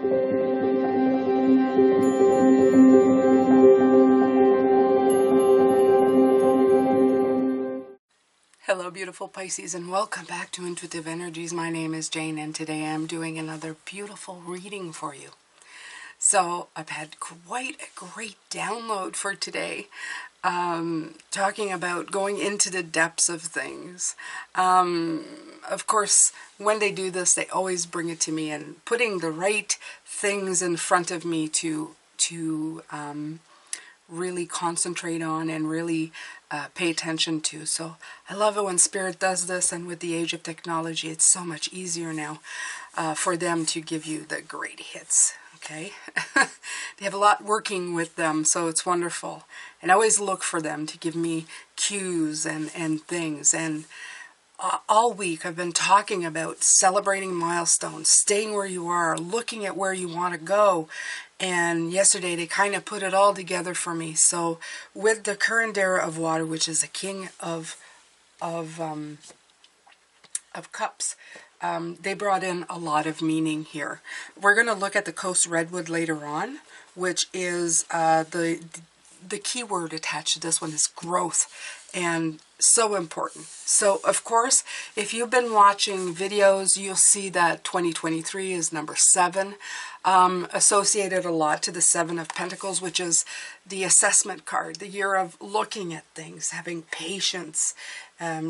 Hello beautiful Pisces, and welcome back to Intuitive Energies. My name is Jane, and today I'm doing another beautiful reading for you. So I've had quite a great download for today, talking about going into the depths of things. Of course, when they do this, they always bring it to me and putting the right things in front of me to really concentrate on and really pay attention to. So I love it when Spirit does this, and with the age of technology, it's so much easier now for them to give you the great hits. Okay, they have a lot working with them, so it's wonderful. And I always look for them to give me cues and things. And all week I've been talking about celebrating milestones, staying where you are, looking at where you want to go. And yesterday they kind of put it all together for me. So with the current era of water, which is the king of cups, they brought in a lot of meaning here. We're going to look at the Coast Redwood later on, which is the key word attached to this one is growth, and so important. So of course, if you've been watching videos, you'll see that 2023 is number 7, associated a lot to the 7 of Pentacles, which is the assessment card, the year of looking at things, having patience,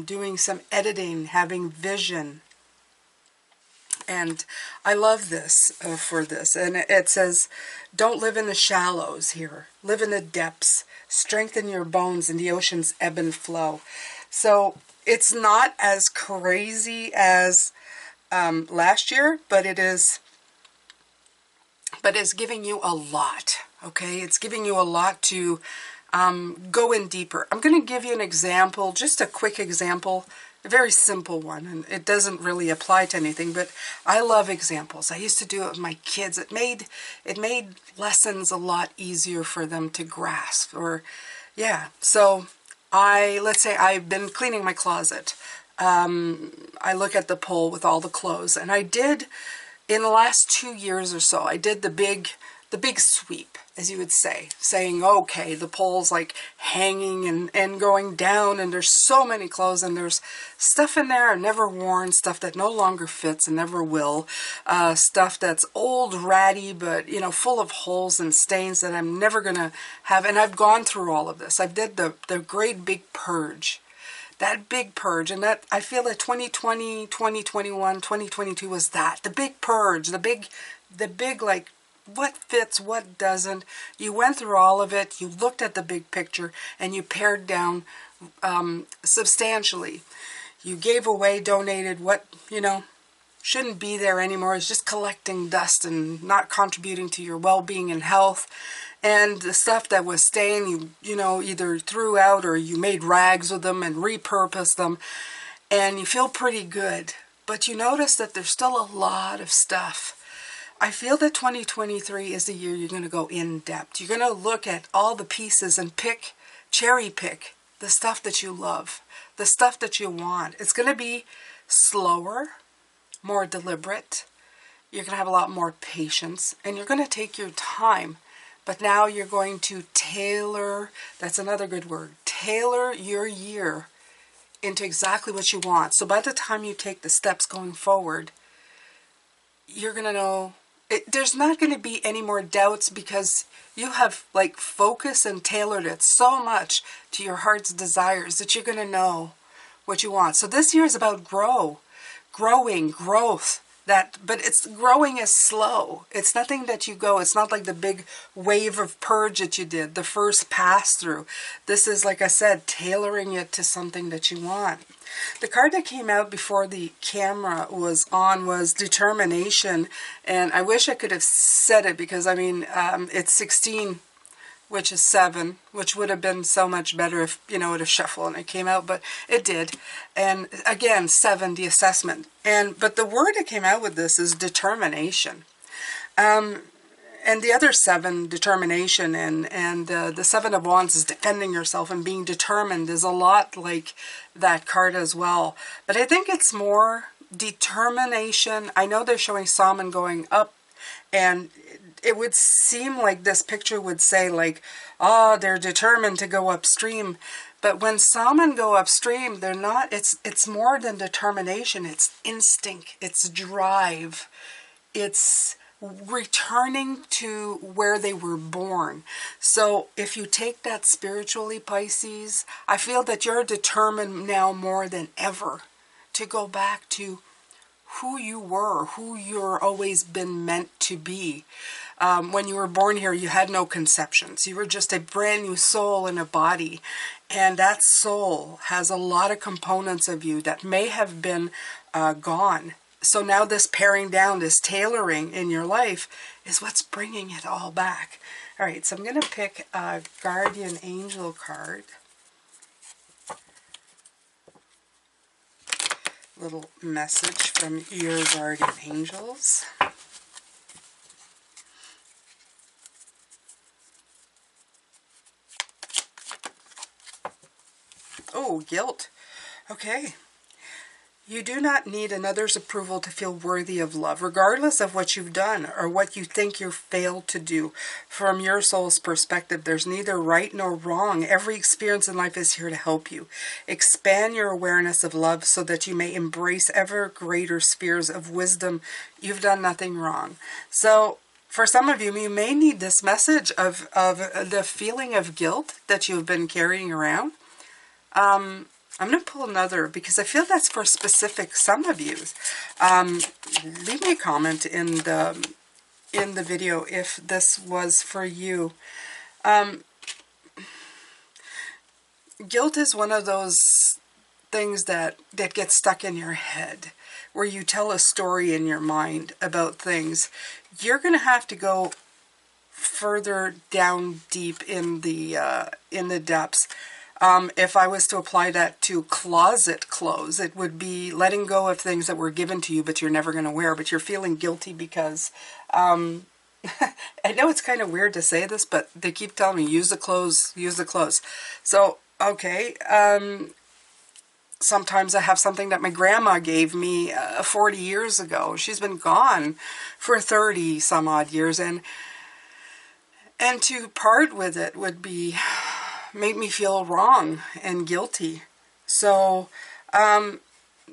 doing some editing, having vision. And I love this for this. And it says, don't live in the shallows here. Live in the depths. Strengthen your bones in the ocean's ebb and flow. So it's not as crazy as last year, but it's giving you a lot. Okay, it's giving you a lot to go in deeper. I'm going to give you an example, just a quick example. A very simple one, and it doesn't really apply to anything, but I love examples. I used to do it with my kids. It made lessons a lot easier for them to grasp. Or, yeah. So let's say I've been cleaning my closet. I look at the pole with all the clothes, and I did, in the last 2 years or so, I did the big sweep, as you would say, saying, okay, the pole's like hanging and going down, and there's so many clothes, and there's stuff in there I've never worn, stuff that no longer fits and never will, stuff that's old, ratty, but, you know, full of holes and stains that I'm never going to have. And I've gone through all of this. I did the great big purge. That big purge, and that I feel that 2020, 2021, 2022 was that. The big purge, the big like, what fits, what doesn't. You went through all of it, you looked at the big picture, and you pared down substantially. You gave away, donated what, you know, shouldn't be there anymore. It's just collecting dust and not contributing to your well-being and health. And the stuff that was staying, you know, either threw out or you made rags with them and repurposed them. And you feel pretty good. But you notice that there's still a lot of stuff. I feel that 2023 is the year you're going to go in depth. You're going to look at all the pieces and cherry pick the stuff that you love, the stuff that you want. It's going to be slower, more deliberate. You're going to have a lot more patience, and you're going to take your time. But now you're going to tailor, that's another good word, tailor your year into exactly what you want. So by the time you take the steps going forward, you're going to know. There's not going to be any more doubts, because you have like focused and tailored it so much to your heart's desires that you're going to know what you want. So this year is about growth. But it's growing is slow. It's nothing that you go. It's not like the big wave of purge that you did, the first pass through. This is, like I said, tailoring it to something that you want. The card that came out before the camera was on was determination. And I wish I could have said it, because, I mean, it's 16, which is 7, which would have been so much better if, you know, it would have shuffled and it came out, but it did. And again, 7, the assessment. But the word that came out with this is determination. And the other 7, determination, and the 7 of Wands is defending yourself and being determined, is a lot like that card as well. But I think it's more determination. I know they're showing Salmon going up And it would seem like this picture would say like, oh, they're determined to go upstream. But when salmon go upstream, they're not, it's more than determination. It's instinct, it's drive, it's returning to where they were born. So if you take that spiritually, Pisces, I feel that you're determined now more than ever to go back to who you were, who you're always been meant to be. When you were born here, you had no conceptions. You were just a brand new soul in a body. And that soul has a lot of components of you that may have been gone. So now this paring down, this tailoring in your life is what's bringing it all back. All right, so I'm going to pick a guardian angel card. Little message from your guardian angels. Oh, guilt. Okay. You do not need another's approval to feel worthy of love, regardless of what you've done or what you think you failed to do. From your soul's perspective, there's neither right nor wrong. Every experience in life is here to help you. Expand your awareness of love so that you may embrace ever greater spheres of wisdom. You've done nothing wrong. So, for some of you, you may need this message of the feeling of guilt that you've been carrying around. I'm going to pull another because I feel that's for specific some of you. Leave me a comment in the video if this was for you. Guilt is one of those things that gets stuck in your head, where you tell a story in your mind about things. You're going to have to go further down deep in the depths. If I was to apply that to closet clothes, it would be letting go of things that were given to you but you're never going to wear, but you're feeling guilty because, I know it's kind of weird to say this, but they keep telling me, use the clothes, use the clothes. So, okay, sometimes I have something that my grandma gave me 40 years ago. She's been gone for 30 some odd years, and to part with it would be make me feel wrong and guilty. So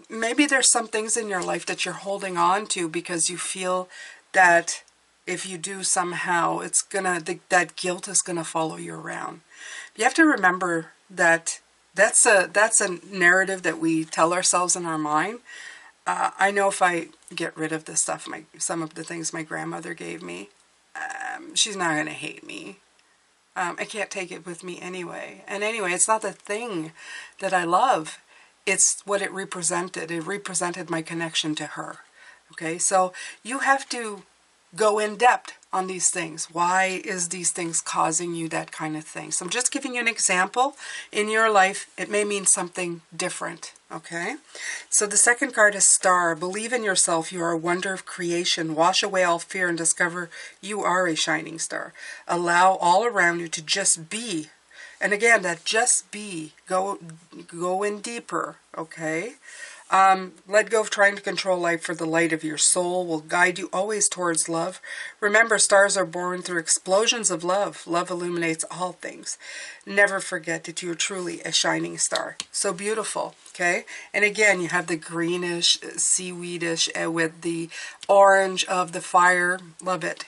maybe there's some things in your life that you're holding on to because you feel that if you do somehow, it's gonna, that guilt is gonna follow you around. You have to remember that that's a narrative that we tell ourselves in our mind. I know if I get rid of this stuff, some of the things my grandmother gave me, she's not gonna hate me. I can't take it with me anyway. And anyway, it's not the thing that I love. It's what it represented. It represented my connection to her. Okay, so you have to go in depth on these things. Why is these things causing you that kind of thing? So I'm just giving you an example. In your life, it may mean something different. Okay, so the second card is Star. Believe in yourself. You are a wonder of creation. Wash away all fear and discover you are a shining star. Allow all around you to just be. And again, that just be. Go in deeper. Okay. Let go of trying to control life, for the light of your soul will guide you always towards love. Remember, stars are born through explosions of love. Love illuminates all things. Never forget that you are truly a shining star. So beautiful, okay? And again, you have the greenish, seaweedish with the orange of the fire. Love it.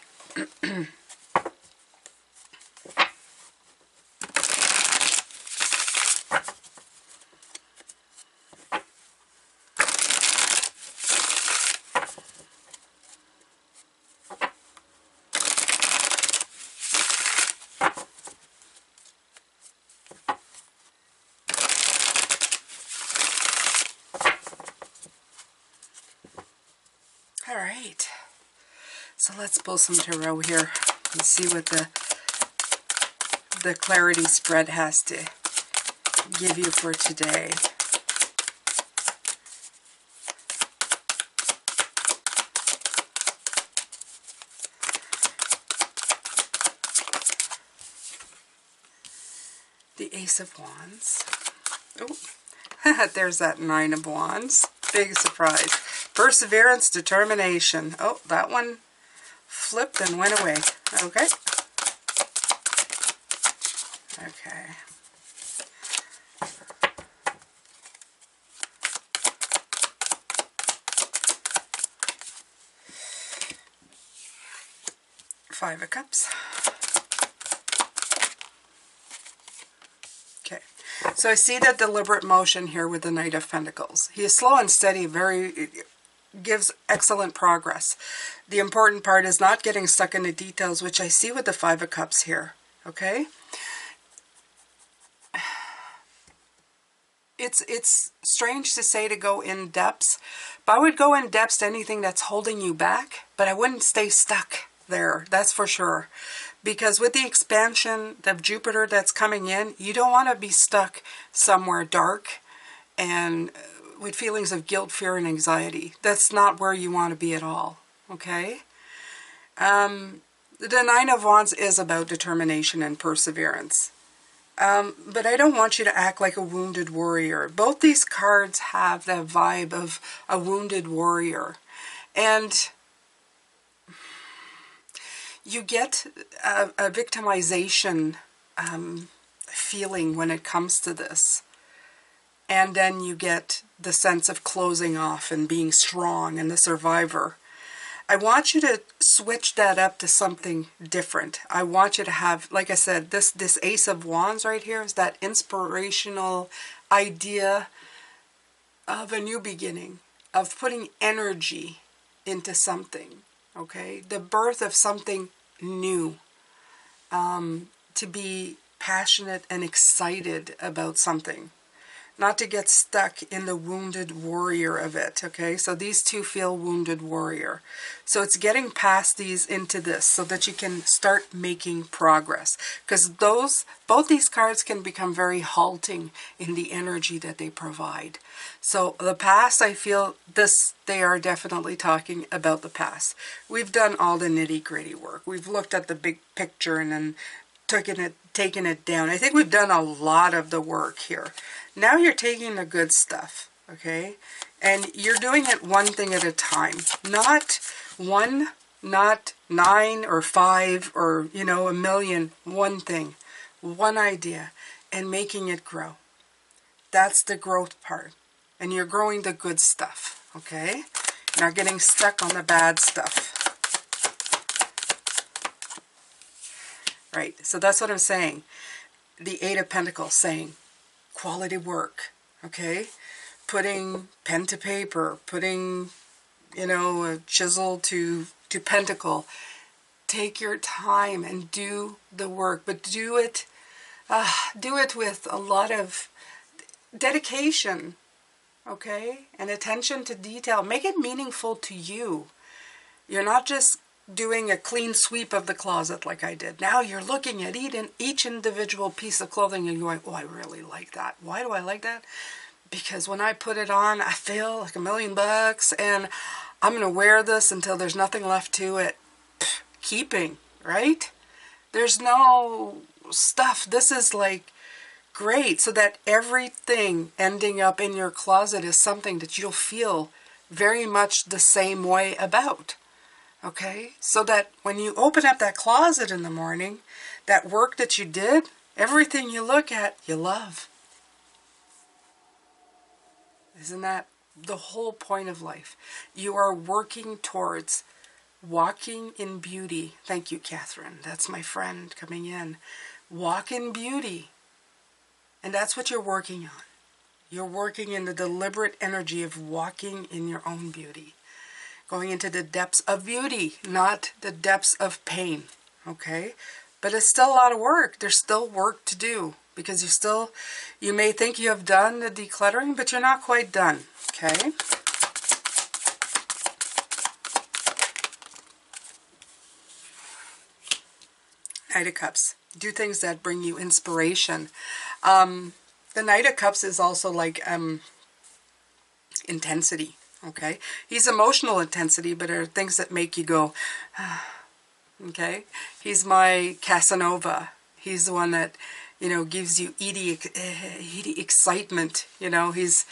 All right, so let's pull some tarot here and see what the clarity spread has to give you for today. The Ace of Wands. Oh, there's that Nine of Wands. Big surprise. Perseverance, determination. Oh, that one flipped and went away. Okay? Okay. Five of Cups. Okay. So I see that deliberate motion here with the Knight of Pentacles. He is slow and steady, gives excellent progress. The important part is not getting stuck in the details, which I see with the Five of Cups here. Okay? It's strange to say to go in depths, but I would go in depths to anything that's holding you back, but I wouldn't stay stuck there, that's for sure. Because with the expansion of Jupiter that's coming in, you don't want to be stuck somewhere dark and with feelings of guilt, fear, and anxiety. That's not where you want to be at all, okay? The Nine of Wands is about determination and perseverance. But I don't want you to act like a wounded warrior. Both these cards have that vibe of a wounded warrior. And you get a victimization feeling when it comes to this. And then you get the sense of closing off and being strong and the survivor. I want you to switch that up to something different. I want you to have, like I said, this Ace of Wands right here is that inspirational idea of a new beginning, of putting energy into something, okay? The birth of something new, to be passionate and excited about something. Not to get stuck in the wounded warrior of it, okay? So these two feel wounded warrior. So it's getting past these into this so that you can start making progress. Because both these cards can become very halting in the energy that they provide. So the past, I feel they are definitely talking about the past. We've done all the nitty-gritty work. We've looked at the big picture and then taken it down. I think we've done a lot of the work here. Now you're taking the good stuff, okay? And you're doing it one thing at a time. Not one, not 9 or 5 or, a million. One thing, one idea, and making it grow. That's the growth part. And you're growing the good stuff, okay? You're not getting stuck on the bad stuff. Right, so that's what I'm saying. The Eight of Pentacles saying, quality work, okay? Putting pen to paper, putting, a chisel to pentacle. Take your time and do the work, but do it with a lot of dedication, okay? And attention to detail. Make it meaningful to you. You're not just doing a clean sweep of the closet like I did. Now you're looking at each individual piece of clothing and you're going, oh, I really like that. Why do I like that? Because when I put it on, I feel like $1,000,000 and I'm going to wear this until there's nothing left to it. Keeping, right? There's no stuff. This is like great, so that everything ending up in your closet is something that you'll feel very much the same way about. Okay, so that when you open up that closet in the morning, that work that you did, everything you look at, you love. Isn't that the whole point of life? You are working towards walking in beauty. Thank you, Catherine. That's my friend coming in. Walk in beauty. And that's what you're working on. You're working in the deliberate energy of walking in your own beauty. Going into the depths of beauty, not the depths of pain, okay? But it's still a lot of work. There's still work to do because you may think you have done the decluttering, but you're not quite done, okay? Knight of Cups. Do things that bring you inspiration. The Knight of Cups is also like intensity. Okay, he's emotional intensity, but are things that make you go, okay? He's my Casanova. He's the one that, gives you eedy excitement. He's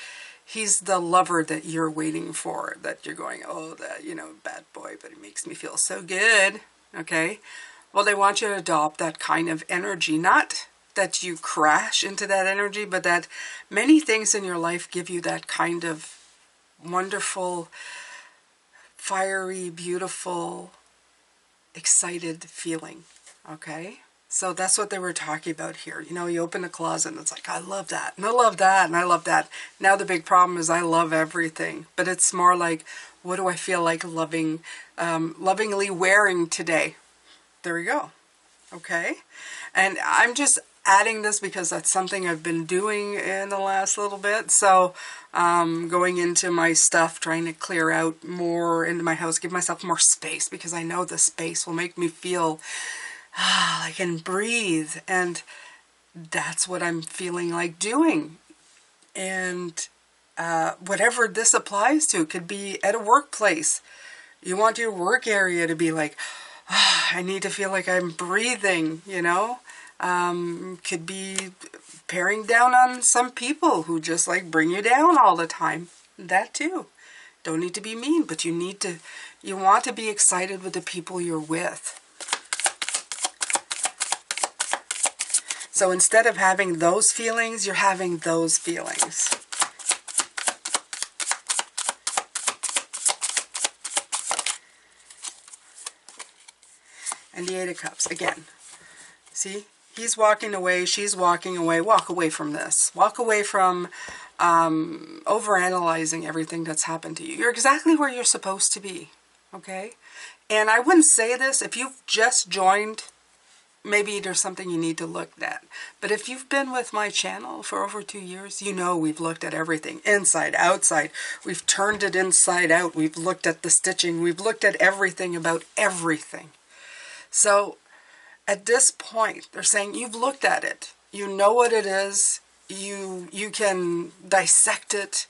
He's the lover that you're waiting for, that you're going, oh, that, you know, bad boy, but he makes me feel so good, okay? Well, they want you to adopt that kind of energy, not that you crash into that energy, but that many things in your life give you that kind of wonderful, fiery, beautiful, excited feeling, okay? So that's what they were talking about here. You know, you open a closet and it's like, I love that, and I love that, and I love that. Now the big problem is I love everything. But it's more like, what do I feel like lovingly wearing today? There we go. Okay? And I'm just adding this because that's something I've been doing in the last little bit. So going into my stuff, trying to clear out more into my house, give myself more space, because I know the space will make me feel I can breathe, and that's what I'm feeling like doing. And whatever this applies to, could be at a workplace. You want your work area to be like, I need to feel like I'm breathing, you know. Could be paring down on some people who just like bring you down all the time. That too. Don't need to be mean, but you want to be excited with the people you're with. So instead of having those feelings, you're having those feelings. And the Eight of Cups, again. See? He's walking away, she's walking away. Walk away from this. Walk away from overanalyzing everything that's happened to you. You're exactly where you're supposed to be, okay? And I wouldn't say this if you've just joined. Maybe there's something you need to look at. But if you've been with my channel for over 2 years, you know we've looked at everything. Inside, outside. We've turned it inside out. We've looked at the stitching. We've looked at everything about everything. So at this point, they're saying you've looked at it. You know what it is. You can dissect it.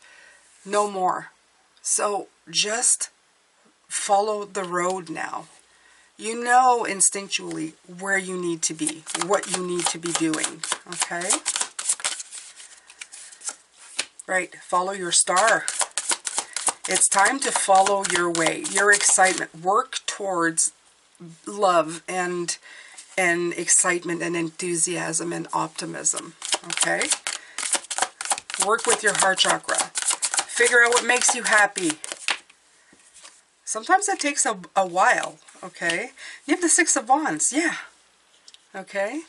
No more. So just follow the road now. You know instinctually where you need to be, what you need to be doing, okay? Right, follow your star. It's time to follow your way, your excitement. Work towards love and excitement and enthusiasm and optimism, okay? Work with your heart chakra. Figure out what makes you happy. Sometimes it takes a while, okay? You have the Six of Wands, yeah, okay?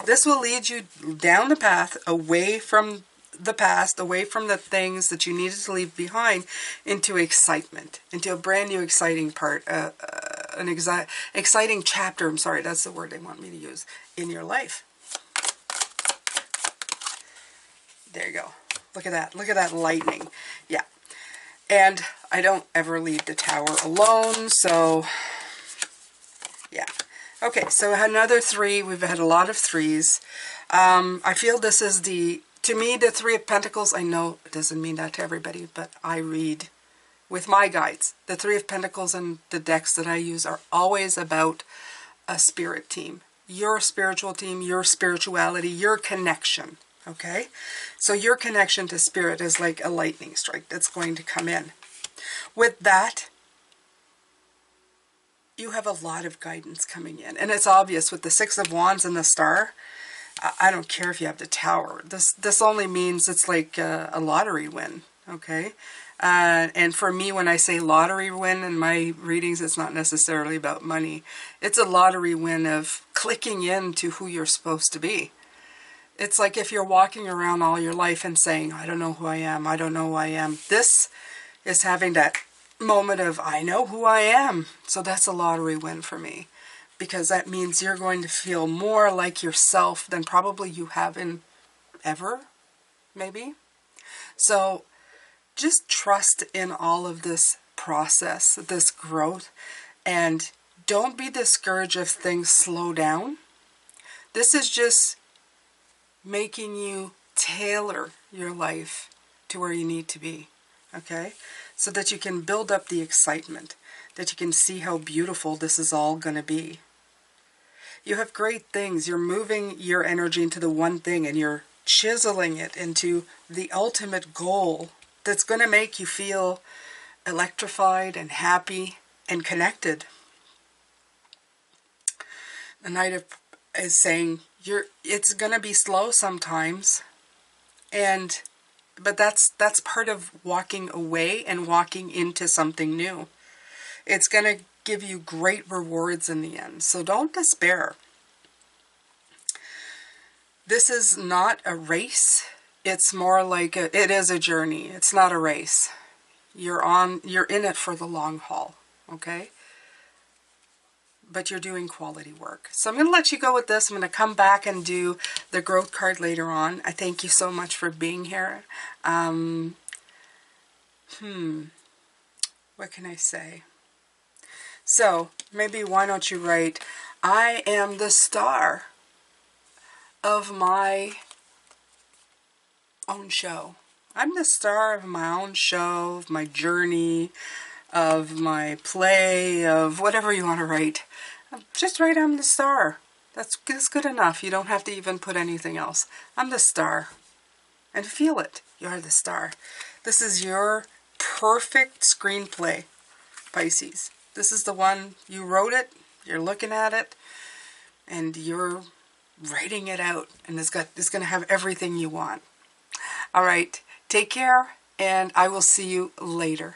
This will lead you down the path, away from the past, away from the things that you needed to leave behind, into excitement, into a brand new exciting part, an exciting chapter, I'm sorry, that's the word they want me to use, in your life. There you go. Look at that lightning. Yeah. And I don't ever leave the Tower alone, so yeah. Okay, so another 3. We've had a lot of 3s. I feel this is to me, the 3 of Pentacles. I know it doesn't mean that to everybody, but I read with my guides. The 3 of Pentacles and the decks that I use are always about a spirit team. Your spiritual team, your spirituality, your connection. Okay? So your connection to spirit is like a lightning strike that's going to come in. With that, you have a lot of guidance coming in. And it's obvious with the Six of Wands and the Star. I don't care if you have the Tower. This only means it's like a lottery win. Okay? And for me, when I say lottery win in my readings, it's not necessarily about money. It's a lottery win of clicking into who you're supposed to be. It's like if you're walking around all your life and saying, I don't know who I am, I don't know who I am. This is having that moment of, I know who I am. So that's a lottery win for me. Because that means you're going to feel more like yourself than probably you have in ever, maybe. So just trust in all of this process, this growth, and don't be discouraged if things slow down. This is just making you tailor your life to where you need to be, okay? So that you can build up the excitement, that you can see how beautiful this is all going to be. You have great things. You're moving your energy into the one thing, and you're chiseling it into the ultimate goal that's going to make you feel electrified and happy and connected. The Knight is saying it's going to be slow sometimes, but that's part of walking away and walking into something new. It's going to give you great rewards in the end, so don't despair. This is not a race. It's more like it is a journey. It's not a race. You're in it for the long haul, okay? But you're doing quality work. So I'm going to let you go with this. I'm going to come back and do the growth card later on. I thank you so much for being here. What can I say? So maybe why don't you write, I am the star of my own show. I'm the star of my own show, of my journey, of my play, of whatever you want to write. Just write, I'm the star. That's good enough. You don't have to even put anything else. I'm the star. And feel it. You're the star. This is your perfect screenplay, Pisces. This is the one, you wrote it, you're looking at it, and you're writing it out. And it's going to have everything you want. All right. Take care, and I will see you later.